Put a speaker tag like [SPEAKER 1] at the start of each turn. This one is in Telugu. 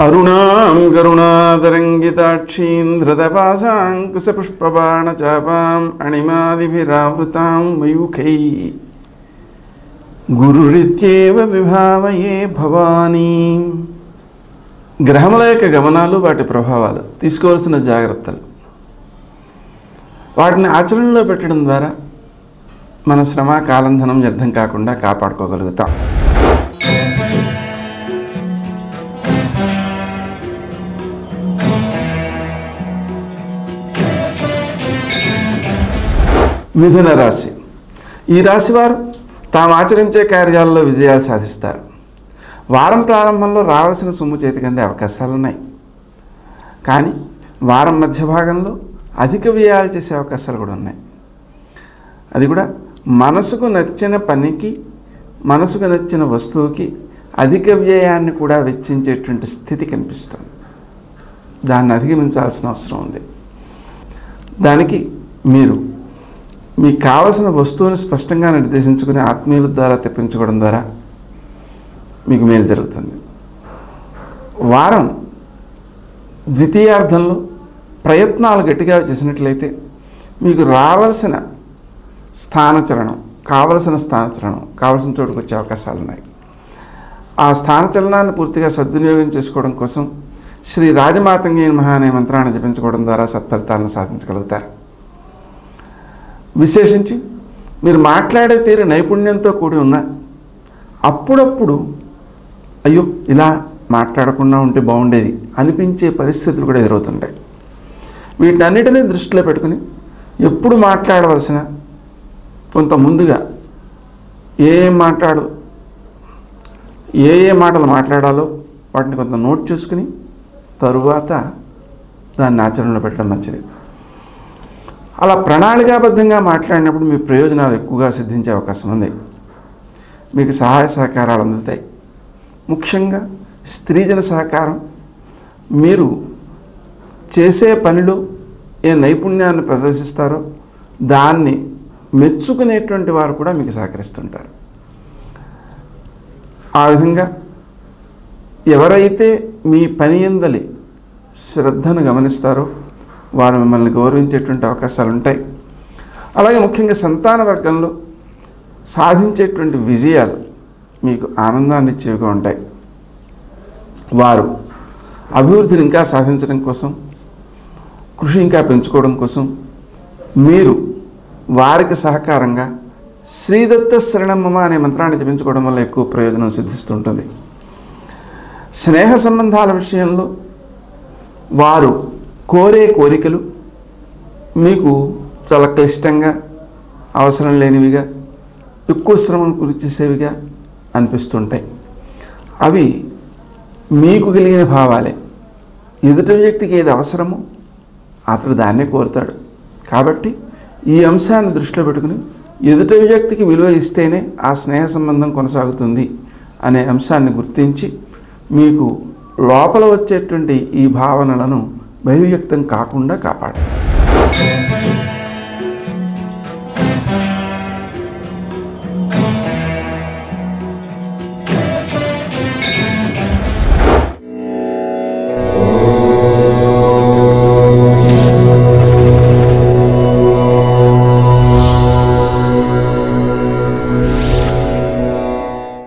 [SPEAKER 1] అరుణాం కరుణాతరంగితాక్షీం ధృతపాశాంకుశపుష్పబాణచాపాం అణిమాదిభిరావృతాం మయూఖై గురురిత్యేవ విభావయే భవానీ. గ్రహముల యొక్క గమనాలు, వాటి ప్రభావాలు, తీసుకోవాల్సిన జాగ్రత్తలు, వాటిని ఆచరణలో పెట్టడం ద్వారా మన శ్రమ కాలంధనం వ్యర్థం కాకుండా కాపాడుకోగలుగుతాం. మిథున రాశి. ఈ రాశి వారు తాము ఆచరించే కార్యాలలో విజయాలు సాధిస్తారు. వారం ప్రారంభంలో రావాల్సిన సొమ్ము చేతికి అందే అవకాశాలున్నాయి. కానీ వారం మధ్య భాగంలో అధిక వ్యయాలు చేసే అవకాశాలు కూడా ఉన్నాయి. అది కూడా మనసుకు నచ్చిన పనికి, మనసుకు నచ్చిన వస్తువుకి అధిక వ్యయాన్ని కూడా వెచ్చించేటువంటి స్థితి కనిపిస్తుంది. దాన్ని అధిగమించాల్సిన అవసరం ఉంది. దానికి మీరు మీకు కావలసిన వస్తువుని స్పష్టంగా నిర్దేశించుకుని ఆత్మీయుల ద్వారా తెప్పించుకోవడం ద్వారా మీకు మేలు జరుగుతుంది. వారం ద్వితీయార్థంలో ప్రయత్నాలు గట్టిగా చేసినట్లయితే మీకు రావాల్సిన స్థానచలనం, కావలసిన చోటుకు వచ్చే అవకాశాలు ఉన్నాయి. ఆ స్థానచలనాన్ని పూర్తిగా సద్వినియోగం చేసుకోవడం కోసం శ్రీ రాజమాతంగి నమః అనే మంత్రాన్ని జపించుకోవడం ద్వారా సత్ఫలితాలను సాధించగలుగుతారు. విశేషించి మీరు మాట్లాడే తీరు నైపుణ్యంతో కూడి ఉన్న అప్పుడప్పుడు అయ్యో ఇలా మాట్లాడకుండా ఉంటే బాగుండేది అనిపించే పరిస్థితులు కూడా ఎదురవుతుంటాయి. వీటన్నిటినీ దృష్టిలో పెట్టుకుని ఎప్పుడు మాట్లాడవలసిన కొంత ముందుగా ఏ మాటలు మాట్లాడాలో వాటిని కొంత నోట్ చేసుకుని తరువాత దాన్ని ఆచరణలో పెట్టడం మంచిది. అలా ప్రణాళికాబద్ధంగా మాట్లాడినప్పుడు మీ ప్రయోజనాలు ఎక్కువగా సిద్ధించే అవకాశం ఉంది. మీకు సహాయ సహకారాలు అందుతాయి. ముఖ్యంగా స్త్రీజన సహకారం, మీరు చేసే పనిలో ఏ నైపుణ్యాన్ని ప్రదర్శిస్తారో దాన్ని మెచ్చుకునేటువంటి వారు కూడా మీకు సహకరిస్తుంటారు. ఆ విధంగా ఎవరైతే మీ పని యందలి శ్రద్ధను గమనిస్తారో వారు మిమ్మల్ని గౌరవించేటువంటి అవకాశాలు ఉంటాయి. అలాగే ముఖ్యంగా సంతాన వర్గంలో సాధించేటువంటి విజయాలు మీకు ఆనందాన్ని ఇచ్చేవిగా ఉంటాయి. వారు అభివృద్ధిని ఇంకా సాధించడం కోసం, కృషి ఇంకా పెంచుకోవడం కోసం మీరు వారికి సహకారంగా శ్రీదత్త శరణం మమ అనే మంత్రాన్ని జపించుకోవడం వల్ల ఎక్కువ ప్రయోజనం సిద్ధిస్తుంటుంది. స్నేహ సంబంధాల విషయంలో వారు కోరే కోరికలు మీకు చాలా క్లిష్టంగా, అవసరం లేనివిగా, ఎక్కువ శ్రమను గురి చేసేవిగా అనిపిస్తుంటాయి. అవి మీకు కలిగిన భావాలే. ఎదుటి వ్యక్తికి ఏది అవసరమో అతడు దాన్నే కోరుతాడు. కాబట్టి ఈ అంశాన్ని దృష్టిలో పెట్టుకుని ఎదుటి వ్యక్తికి విలువ ఇస్తేనే ఆ స్నేహ సంబంధం కొనసాగుతుంది అనే అంశాన్ని గుర్తించి మీకు లోపల వచ్చేటువంటి ఈ భావనలను బహిర్వ్యక్తం కాకుండా కాపాడండి.